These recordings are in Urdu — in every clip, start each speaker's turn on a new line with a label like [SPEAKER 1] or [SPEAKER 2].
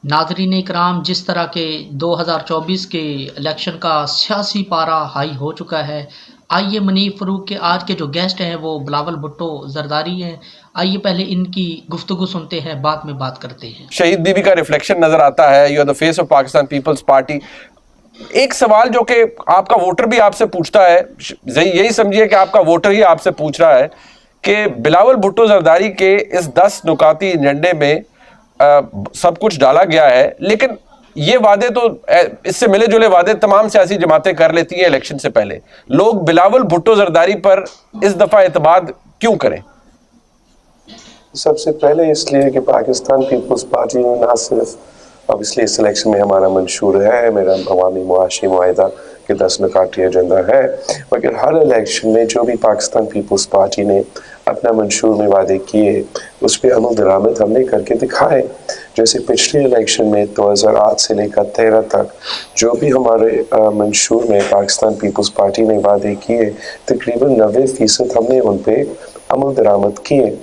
[SPEAKER 1] ناظرین اکرام، جس طرح کے 2024 کے الیکشن کا سیاسی پارا ہائی ہو چکا ہے، آئیے منیب فروغ کے آج کے جو گیسٹ ہیں وہ بلاول بھٹو زرداری ہیں. آئیے پہلے ان کی گفتگو سنتے ہیں، بعد میں بات کرتے ہیں.
[SPEAKER 2] شہید بیوی کا ریفلیکشن نظر آتا ہے. You are the face of Pakistan Peoples Party. ایک سوال جو کہ آپ کا ووٹر بھی آپ سے پوچھتا ہے، یہی سمجھیے کہ آپ کا ووٹر ہی آپ سے پوچھ رہا ہے کہ بلاول بھٹو زرداری کے اس 10 نکاتی ایجنڈے میں سب کچھ ڈالا گیا ہے، لیکن یہ وعدے تو اس سے ملے جلے وعدے تمام سیاسی جماعتیں کر لیتی ہیں الیکشن سے پہلے. لوگ بلاول بھٹو زرداری پر اس دفعہ اعتماد کیوں کریں؟
[SPEAKER 3] سب سے پہلے اس لیے کہ پاکستان پیپلز پارٹی نہ صرف obviously اس الیکشن میں ہمارا منشور ہے، میرا عوامی معاشی معاہدہ کے 10 نکاتی ایجنڈا ہے، مگر ہر الیکشن میں جو بھی پاکستان پیپلز پارٹی نے اپنا منشور میں وعدے کیے اس پہ عمل درآمد ہم نے کر کے دکھائے. جیسے پچھلے الیکشن میں 2008 سے لے کر 13 تک جو بھی ہمارے منشور میں پاکستان پیپلز پارٹی نے وعدے کیے، تقریباً 90% ہم نے ان پہ عمل درآمد کیے.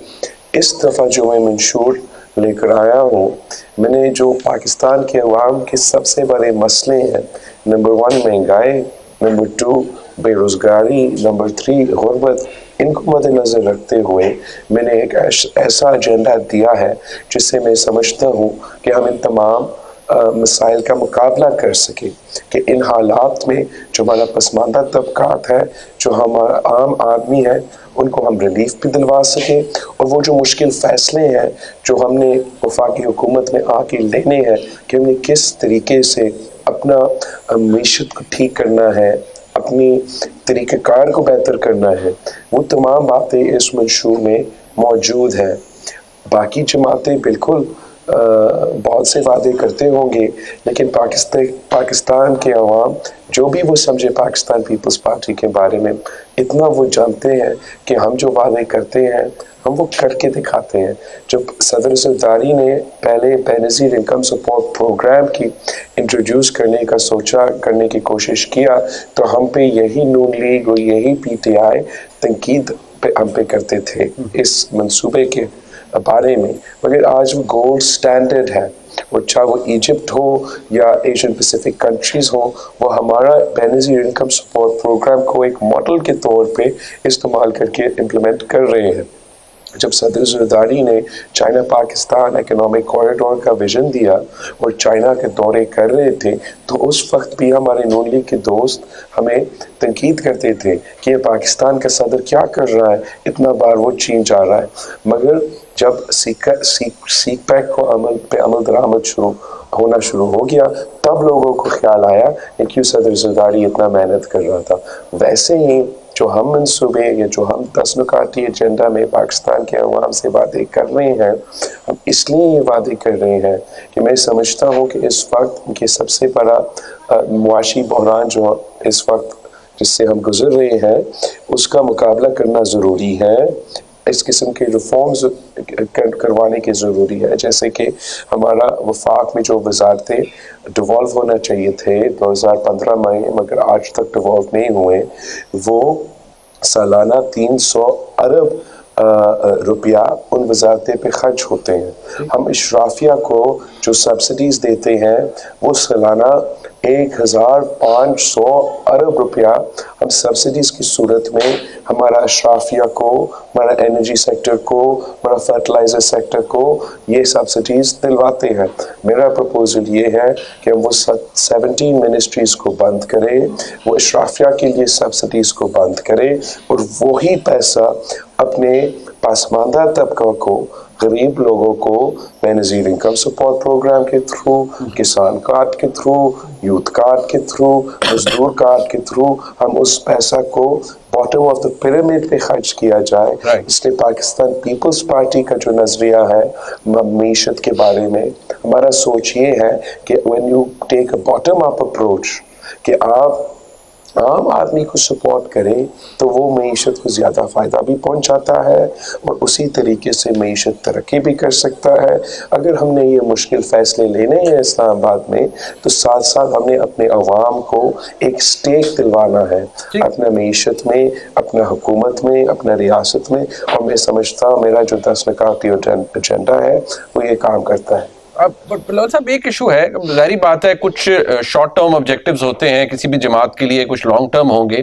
[SPEAKER 3] اس دفعہ جو میں منشور لے کر آیا ہوں، میں نے جو پاکستان کے عوام کے سب سے بڑے مسئلے ہیں، نمبر 1 مہنگائی، نمبر 2 بے روزگاری، نمبر 3 غربت، ان کو مد نظر رکھتے ہوئے میں نے ایک ایسا ایجنڈا دیا ہے جس سے میں سمجھتا ہوں کہ ہم ان تمام مسائل کا مقابلہ کر سکیں، کہ ان حالات میں جو ہمارا پسماندہ طبقات ہے، جو ہمارا عام آدمی ہے، ان کو ہم ریلیف بھی دلوا سکیں، اور وہ جو مشکل فیصلے ہیں جو ہم نے وفاقی حکومت میں آ کے لینے ہیں کہ ہم نے کس طریقے سے اپنا معیشت کو ٹھیک کرنا ہے، اپنی طریقہ کار کو بہتر کرنا ہے، وہ تمام باتیں اس منشور میں موجود ہیں. باقی جماعتیں بالکل بہت سے وعدے کرتے ہوں گے، لیکن پاکستان کے عوام جو بھی وہ سمجھے پاکستان پیپلز پارٹی کے بارے میں، اتنا وہ جانتے ہیں کہ ہم جو وعدے کرتے ہیں ہم وہ کر کے دکھاتے ہیں. جب صدر زرداری نے پہلے بے نظیر انکم سپورٹ پروگرام کی انٹروڈیوس کرنے کی کوشش کیا تو ہم پہ یہی نون لیگ اور یہی پی ٹی آئی تنقید ہم پہ کرتے تھے اس منصوبے کے بارے میں، مگر آج وہ گولڈ سٹینڈرڈ ہے. اور چاہے وہ ایجپٹ ہو یا ایشین پیسیفک کنٹریز ہو، وہ ہمارا بے نظیر انکم سپورٹ پروگرام کو ایک ماڈل کے طور پہ استعمال کر کے امپلیمنٹ کر رہے ہیں. جب صدر زرداری نے چائنا پاکستان اکنامک کوریڈور کا ویژن دیا اور چائنا کے دورے کر رہے تھے، تو اس وقت بھی ہمارے نون لیگ کے دوست ہمیں تنقید کرتے تھے کہ یہ پاکستان کا صدر کیا کر رہا ہے، اتنا بار وہ چین جا رہا ہے. مگر جب سیک پیک کو عمل درآمد ہونا شروع ہو گیا، تب لوگوں کو خیال آیا کہ کیوں صدر زرداری اتنا محنت کر رہا تھا. ویسے ہی جو ہم منصوبے یا جو ہم 10 نکاتی ایجنڈا میں پاکستان کے عوام سے وعدے کر رہے ہیں، ہم اس لیے یہ وعدے کر رہے ہیں کہ میں سمجھتا ہوں کہ اس وقت کے سب سے بڑا معاشی بحران جو اس وقت جس سے ہم گزر رہے ہیں اس کا مقابلہ کرنا ضروری ہے. اس قسم کے ریفارمز کروانے کی ضروری ہے، جیسے کہ ہمارا وفاق میں جو وزارتیں ڈیوالو ہونا چاہیے تھے 2015 میں مگر آج تک ڈیوالو نہیں ہوئے، وہ سالانہ 300 ارب روپیہ ان وزارتیں پہ خرچ ہوتے ہیں. ہم اشرافیہ کو جو سبسڈیز دیتے ہیں وہ سالانہ 1500 ارب روپیہ ہم سبسڈیز کی صورت میں ہمارا اشرافیہ کو، ہمارا انرجی سیکٹر کو، ہمارا فرٹیلائزر سیکٹر کو یہ سبسڈیز دلواتے ہیں. میرا پروپوزل یہ ہے کہ ہم وہ 17 منسٹریز کو بند کریں، وہ اشرافیہ کے لیے سبسڈیز کو بند کریں، اور وہی پیسہ اپنے پسماندہ طبقہ کو، غریب لوگوں کو بے نظیر انکم سپورٹ پروگرام کے تھرو، کسان کارڈ کے تھرو، یوتھ کارڈ کے تھرو، مزدور کارڈ کے تھرو ہم اس پیسہ کو باٹم آف دا پیرامڈ پہ خرچ کیا جائے. اس لیے پاکستان پیپلز پارٹی کا جو نظریہ ہے معیشت کے بارے میں، ہمارا سوچ یہ ہے کہ when you take a bottom up approach، کہ آپ عام آدمی کو سپورٹ کریں تو وہ معیشت کو زیادہ فائدہ بھی پہنچاتا ہے اور اسی طریقے سے معیشت ترقی بھی کر سکتا ہے. اگر ہم نے یہ مشکل فیصلے لینے ہیں اسلام آباد میں تو ساتھ ساتھ ہم نے اپنے عوام کو ایک سٹیک دلوانا ہے اپنا معیشت میں، اپنا حکومت میں، اپنا ریاست میں. اور میں سمجھتا ہوں میرا جو 10 نکاتی ایجنڈا ہے وہ یہ کام کرتا ہے.
[SPEAKER 2] بلال صاحب ایک ایشو ہے، ظاہری بات ہے کچھ شارٹ ٹرم آبجیکٹیوز ہوتے ہیں کسی بھی جماعت کے لیے، کچھ لانگ ٹرم ہوں گے.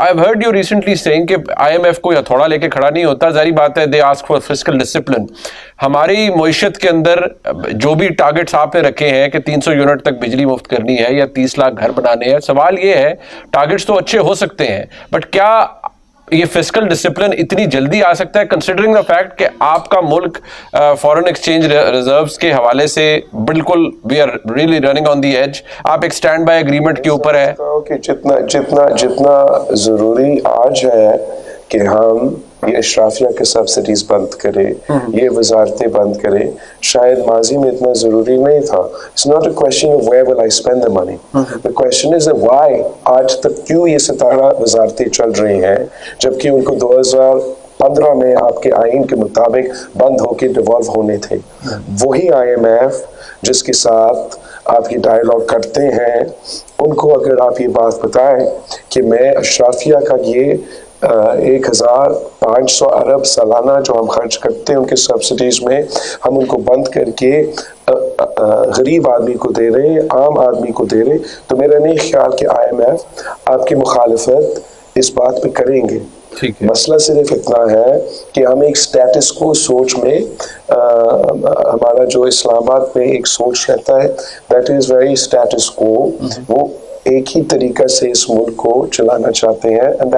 [SPEAKER 2] I've heard you recently saying کہ IMF کوئی ہتھوڑا لے کے کھڑا نہیں ہوتا، ظاہری بات ہے they ask for fiscal discipline. ہماری معیشت کے اندر جو بھی ٹارگٹس آپ نے رکھے ہیں کہ 300 یونٹ تک بجلی مفت کرنی ہے یا 30 لاکھ گھر بنانے ہیں، سوال یہ ہے ٹارگٹس تو اچھے ہو سکتے ہیں بٹ کیا یہ فسکل ڈسپلن اتنی جلدی آ سکتا ہے کنسیڈرنگ دا فیکٹ کہ آپ کا ملک فورن ایکسچینج ریزروز کے حوالے سے بالکل we are really running on the edge, آپ ایک اسٹینڈ بائی اگریمنٹ کے اوپر ہے
[SPEAKER 3] کہ جتنا ضروری آج ہے کہ ہم یہ اشرافیہ کے سبسڈیز بند کرے، یہ وزارتیں بند کرے، شاید ماضی میں اتنا ضروری نہیں تھا. It's not a question of where will I spend the money. The question is that why آج تک کیوں یہ 17 وزارتیں چل رہی ہیں جبکہ ان کو 2015 میں آپ کے آئین کے مطابق بند ہو کے ڈیوالو ہونے تھے. وہی IMF جس کے ساتھ آپ یہ ڈائیلاگ کرتے ہیں، ان کو اگر آپ یہ بات بتائیں کہ میں اشرافیہ کا یہ 1500 ارب سالانہ جو ہم خرچ کرتے ہیں ان کے سبسڈیز میں، ہم ان کو بند کر کے غریب آدمی کو دے رہے ہیں، عام آدمی کو دے رہے، تو میرا نہیں خیال کہ IMF آپ کی مخالفت اس بات پہ کریں گے. مسئلہ صرف اتنا ہے کہ ہم ایک سٹیٹس کو سوچ میں ہمارا جو اسلام آباد میں ایک سوچ رہتا ہے دیٹ از ویری سٹیٹس کو، وہ ایک ہی طریقہ سے اس ملک کو چلانا چاہتے ہیں and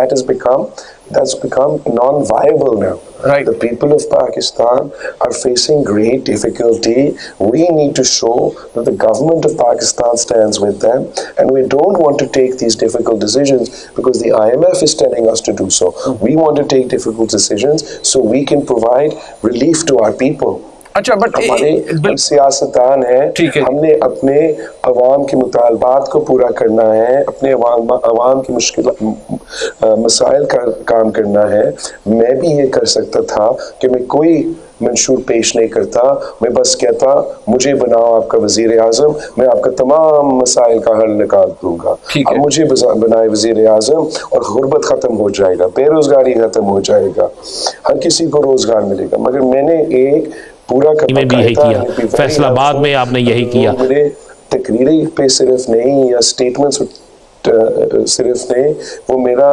[SPEAKER 3] that's become non-viable now.
[SPEAKER 2] Right.
[SPEAKER 3] The people of Pakistan are facing great difficulty. We need to show that the government of Pakistan stands with them and we don't want to take these difficult decisions because the IMF is telling us to do so. We want to take difficult decisions so we can provide relief to our people.
[SPEAKER 2] اچھا بٹ
[SPEAKER 3] ہمارے سیاستدان ہیں، ہم نے اپنے عوام کے مطالبات کو پورا کرنا ہے، اپنے عوام کی مسائل کا کام کرنا ہے. میں بھی یہ کر سکتا تھا کہ میں کوئی منشور پیش نہیں کرتا، میں بس کہتا مجھے بناؤ آپ کا وزیر اعظم، میں آپ کا تمام مسائل کا حل نکال دوں گا. اب مجھے بنائے وزیر اعظم اور غربت ختم ہو جائے گا، بے روزگاری ختم ہو جائے گا، ہر کسی کو روزگار ملے گا. مگر میں نے ایک پورا
[SPEAKER 4] میں بھی یہی کیا، فیصل آباد میں آپ نے یہی کیا.
[SPEAKER 3] میرے تقریری پہ صرف نہیں یا سٹیٹمنٹس صرف نہیں، وہ میرا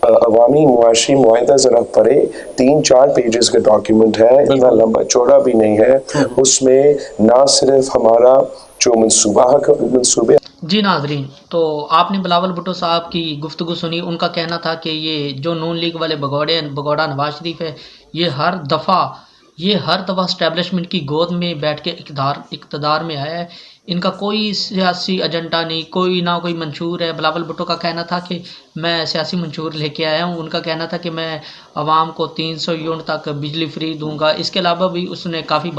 [SPEAKER 3] عوامی معاشی معاہدہ ذرا پڑھے، 3-4 پیجز کا ڈاکیومنٹ ہے، اتنا لمبا چوڑا بھی نہیں ہے. اس میں نہ صرف ہمارا جو منصوبے.
[SPEAKER 1] جی ناظرین، تو آپ نے بلاول بھٹو صاحب کی گفتگو سنی. ان کا کہنا تھا کہ یہ جو نون لیگ والے بگوڑا نواز شریف ہے، یہ ہر دفعہ اسٹیبلشمنٹ کی گود میں بیٹھ کے اقتدار میں آیا ہے. ان کا کوئی سیاسی ایجنڈا نہیں، کوئی منشور ہے. بلاول بھٹو کا کہنا تھا کہ میں سیاسی منشور لے کے آیا ہوں. ان کا کہنا تھا کہ میں عوام کو 300 یونٹ تک بجلی فری دوں گا. اس کے علاوہ بھی اس نے کافی